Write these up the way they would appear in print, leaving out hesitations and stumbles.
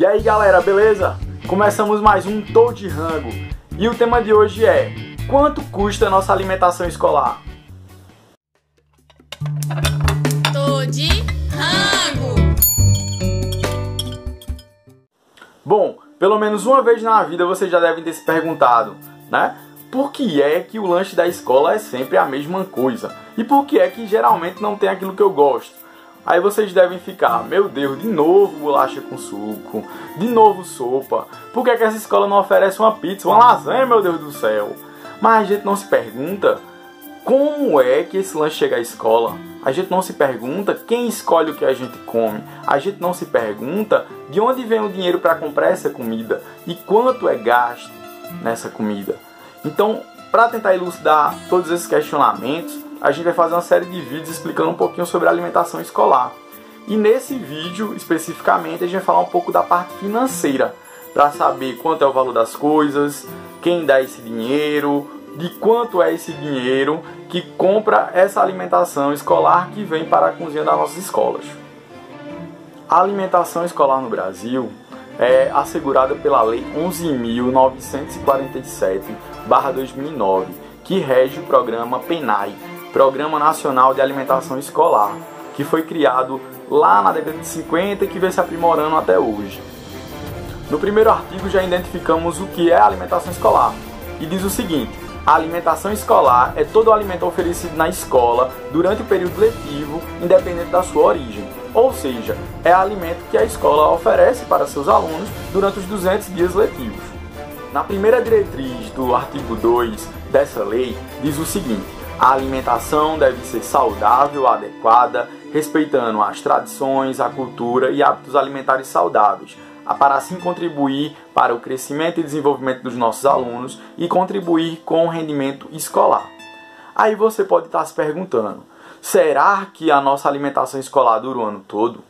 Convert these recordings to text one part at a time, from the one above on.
E aí galera, beleza? Começamos mais um Tô de Rango e o tema de hoje é: quanto custa a nossa alimentação escolar? Tô de Rango! Bom, pelo menos uma vez na vida vocês já devem ter se perguntado, né? Por que é que o lanche da escola é sempre a mesma coisa? E por que é que geralmente não tem aquilo que eu gosto? Aí vocês devem ficar: meu Deus, de novo bolacha com suco, de novo sopa, por que é que essa escola não oferece uma pizza, uma lasanha, meu Deus do céu? Mas a gente não se pergunta como é que esse lanche chega à escola. A gente não se pergunta quem escolhe o que a gente come. A gente não se pergunta de onde vem o dinheiro para comprar essa comida e quanto é gasto nessa comida. Então, para tentar elucidar todos esses questionamentos, a gente vai fazer uma série de vídeos explicando um pouquinho sobre a alimentação escolar. E nesse vídeo, especificamente, a gente vai falar um pouco da parte financeira, para saber quanto é o valor das coisas, quem dá esse dinheiro, de quanto é esse dinheiro que compra essa alimentação escolar que vem para a cozinha das nossas escolas. A alimentação escolar no Brasil é assegurada pela Lei 11.947/2009, que rege o programa PNAE, Programa Nacional de Alimentação Escolar, que foi criado lá na década de 50 e que vem se aprimorando até hoje. No primeiro artigo já identificamos o que é a alimentação escolar e diz o seguinte: a alimentação escolar é todo o alimento oferecido na escola durante o período letivo, independente da sua origem. Ou seja, é alimento que a escola oferece para seus alunos durante os 200 dias letivos. Na primeira diretriz do artigo 2 dessa lei, diz o seguinte: a alimentação deve ser saudável, adequada, respeitando as tradições, a cultura e hábitos alimentares saudáveis, para assim contribuir para o crescimento e desenvolvimento dos nossos alunos e contribuir com o rendimento escolar. Aí você pode estar se perguntando: será que a nossa alimentação escolar dura o ano todo?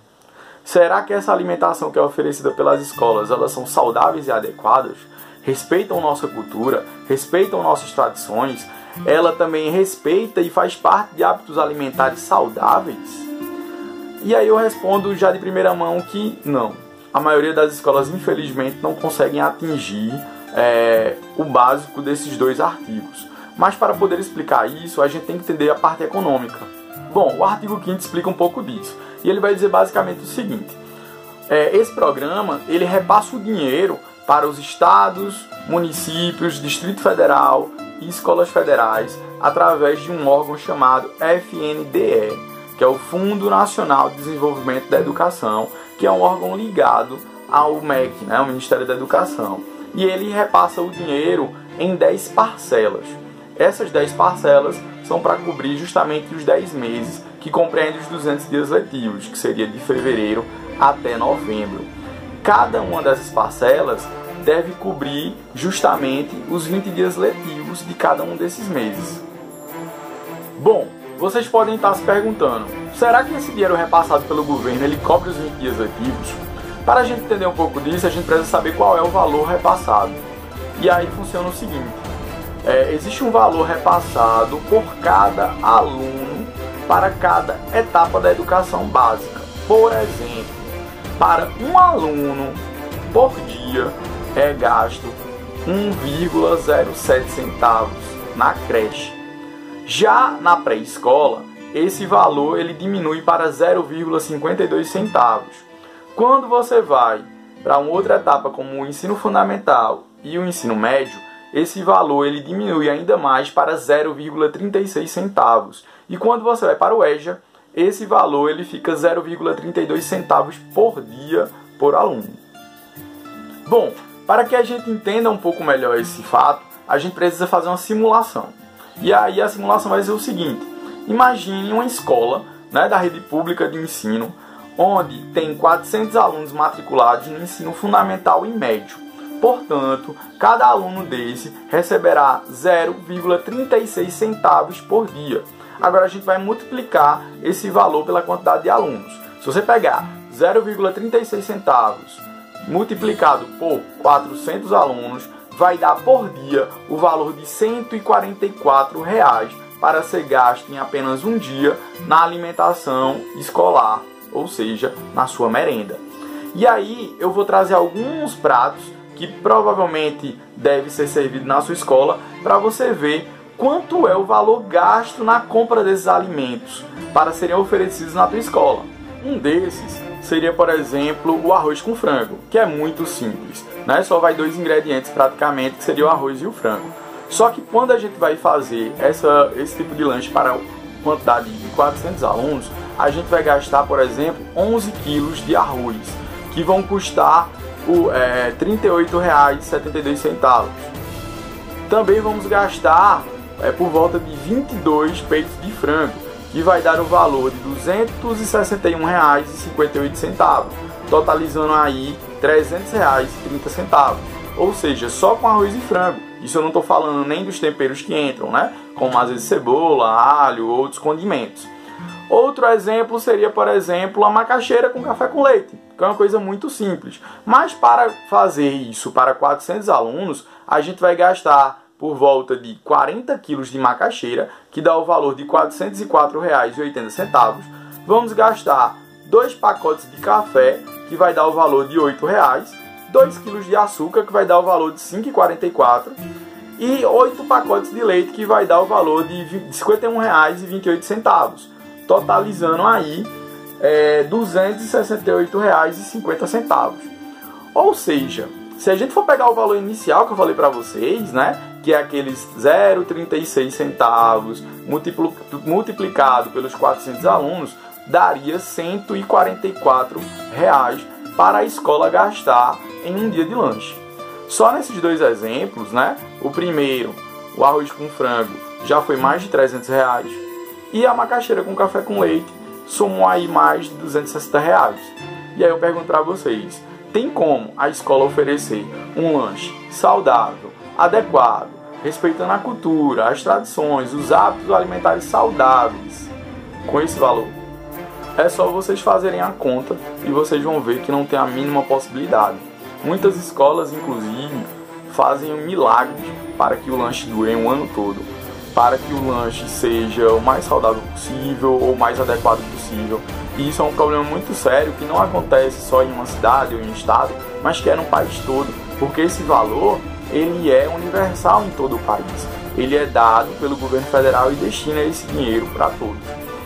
Será que essa alimentação que é oferecida pelas escolas, elas são saudáveis e adequadas? Respeitam nossa cultura? Respeitam nossas tradições? Ela também respeita e faz parte de hábitos alimentares saudáveis? E aí eu respondo já de primeira mão que não. A maioria das escolas, infelizmente, não conseguem atingir o básico desses dois artigos. Mas para poder explicar isso, a gente tem que entender a parte econômica. Bom, o artigo 5º explica um pouco disso. E ele vai dizer basicamente o seguinte: esse programa, ele repassa o dinheiro para os estados, municípios, Distrito Federal e escolas federais através de um órgão chamado FNDE, que é o Fundo Nacional de Desenvolvimento da Educação, que é um órgão ligado ao MEC, né, o Ministério da Educação. E ele repassa o dinheiro em 10 parcelas. Essas 10 parcelas são para cobrir justamente os 10 meses, que compreendem os 200 dias letivos, que seria de fevereiro até novembro. Cada uma dessas parcelas deve cobrir justamente os 20 dias letivos de cada um desses meses. Bom, vocês podem estar se perguntando: será que esse dinheiro repassado pelo governo ele cobre os 20 dias letivos? Para a gente entender um pouco disso, a gente precisa saber qual é o valor repassado. E aí funciona o seguinte: existe um valor repassado por cada aluno para cada etapa da educação básica. Por exemplo, para um aluno por dia é gasto 1,07 centavos na creche. Já na pré-escola, esse valor ele diminui para 0,52 centavos. Quando você vai para uma outra etapa como o ensino fundamental e o ensino médio, esse valor ele diminui ainda mais para 0,36 centavos. E quando você vai para o EJA, esse valor ele fica 0,32 centavos por dia por aluno. Bom, para que a gente entenda um pouco melhor esse fato, a gente precisa fazer uma simulação. E aí a simulação vai ser o seguinte: imagine uma escola, né, da rede pública de ensino, onde tem 400 alunos matriculados no ensino fundamental e médio. Portanto, cada aluno desse receberá 0,36 centavos por dia. Agora a gente vai multiplicar esse valor pela quantidade de alunos. Se você pegar 0,36 centavos multiplicado por 400 alunos, vai dar por dia o valor de R$ 144 para ser gasto em apenas um dia na alimentação escolar, ou seja, na sua merenda. E aí eu vou trazer alguns pratos que provavelmente deve ser servido na sua escola para você ver quanto é o valor gasto na compra desses alimentos para serem oferecidos na tua escola. Um desses seria, por exemplo, o arroz com frango, que é muito simples, né? Só vai 2 ingredientes praticamente, que seria o arroz e o frango. Só que quando a gente vai fazer esse tipo de lanche para quantidade de 400 alunos, a gente vai gastar, por exemplo, 11 quilos de arroz, que vão custar R$ 38,72. Também vamos gastar por volta de 22 peitos de frango, que vai dar o valor de R$ 261,58, totalizando aí R$ 300,30. Ou seja, só com arroz e frango. Isso eu não estou falando nem dos temperos que entram, né? Como às vezes cebola, alho, outros condimentos. Outro exemplo seria, por exemplo, a macaxeira com café com leite, que é uma coisa muito simples. Mas para fazer isso para 400 alunos, a gente vai gastar por volta de 40 quilos de macaxeira, que dá o valor de R$ 404,80. Vamos gastar 2 pacotes de café, que vai dar o valor de R$ 8,00. 2 quilos de açúcar, que vai dar o valor de R$ 5,44. E 8 pacotes de leite, que vai dar o valor de R$ 51,28. Totalizando aí R$ 268,50. Ou seja, se a gente for pegar o valor inicial que eu falei para vocês, né, que é aqueles 0,36 centavos multiplicado pelos 400 alunos, daria R$ 144 para a escola gastar em um dia de lanche. Só nesses 2 exemplos, né, o primeiro, o arroz com frango, já foi mais de R$ 300, e a macaxeira com café com leite somou aí mais de R$ 260. E aí eu pergunto para vocês, tem como a escola oferecer um lanche saudável, adequado, respeitando a cultura, as tradições, os hábitos alimentares saudáveis com esse valor? É só vocês fazerem a conta e vocês vão ver que não tem a mínima possibilidade. Muitas escolas, inclusive, fazem milagres para que o lanche dure um ano todo, para que o lanche seja o mais saudável possível ou o mais adequado possível. E isso é um problema muito sério que não acontece só em uma cidade ou em um estado, mas que é no país todo, porque esse valor ele é universal em todo o país. Ele é dado pelo governo federal e destina esse dinheiro para todos.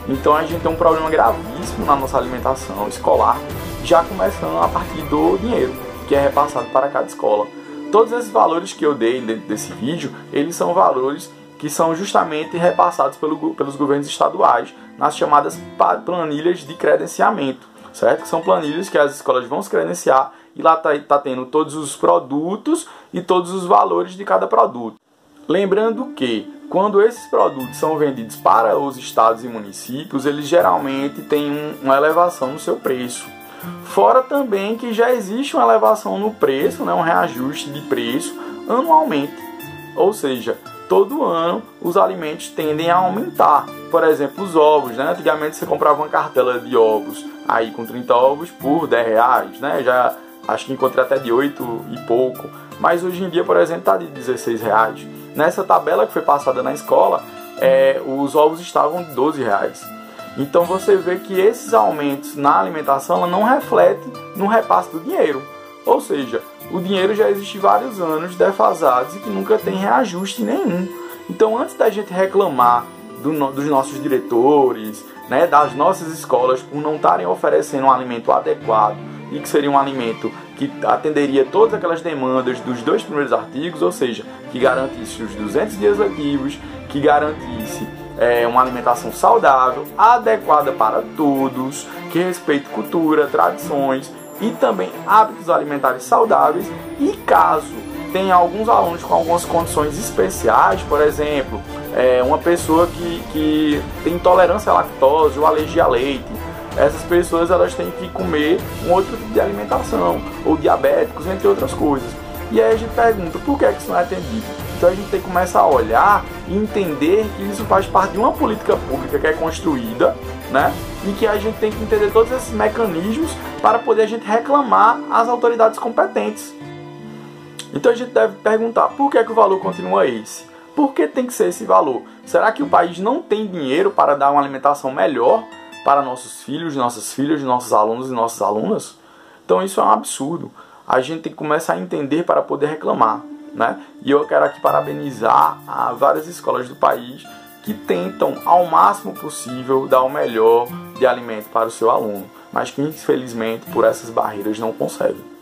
Então a gente tem um problema gravíssimo na nossa alimentação escolar, já começando a partir do dinheiro que é repassado para cada escola. Todos esses valores que eu dei dentro desse vídeo, eles são valores que são justamente repassados pelos governos estaduais nas chamadas planilhas de credenciamento, certo? Que são planilhas que as escolas vão se credenciar e lá tá tendo todos os produtos e todos os valores de cada produto. Lembrando que quando esses produtos são vendidos para os estados e municípios, eles geralmente têm uma elevação no seu preço. Fora também que já existe uma elevação no preço, né, um reajuste de preço anualmente. Ou seja, todo ano os alimentos tendem a aumentar. Por exemplo, os ovos, né? Antigamente você comprava uma cartela de ovos aí com 30 ovos por R$10, né? Já acho que encontrei até de 8 e pouco. Mas hoje em dia, por exemplo, está de R$16. Nessa tabela que foi passada na escola, os ovos estavam de R$12. Então você vê que esses aumentos na alimentação ela não refletem no repasse do dinheiro. Ou seja, o dinheiro já existe vários anos defasados e que nunca tem reajuste nenhum. Então antes da gente reclamar dos nossos diretores, né, das nossas escolas por não estarem oferecendo um alimento adequado e que seria um alimento que atenderia todas aquelas demandas dos 2 primeiros artigos, ou seja, que garantisse os 200 dias letivos, que garantisse uma alimentação saudável, adequada para todos, que respeite cultura, tradições e também hábitos alimentares saudáveis. E caso tenha alguns alunos com algumas condições especiais, por exemplo, uma pessoa que tem intolerância à lactose ou alergia a leite, essas pessoas elas têm que comer um outro tipo de alimentação, ou diabéticos, entre outras coisas. E aí a gente pergunta, por que isso não é atendido? Então a gente tem que começar a olhar e entender que isso faz parte de uma política pública que é construída, né? E que a gente tem que entender todos esses mecanismos para poder a gente reclamar às autoridades competentes. Então a gente deve perguntar, por que o valor continua esse? Por que tem que ser esse valor? Será que o país não tem dinheiro para dar uma alimentação melhor para nossos filhos, nossas filhas, nossos alunos e nossas alunas? Então isso é um absurdo. A gente tem que começar a entender para poder reclamar, né? E eu quero aqui parabenizar a várias escolas do país que tentam ao máximo possível dar o melhor de alimento para o seu aluno, mas que infelizmente por essas barreiras não conseguem.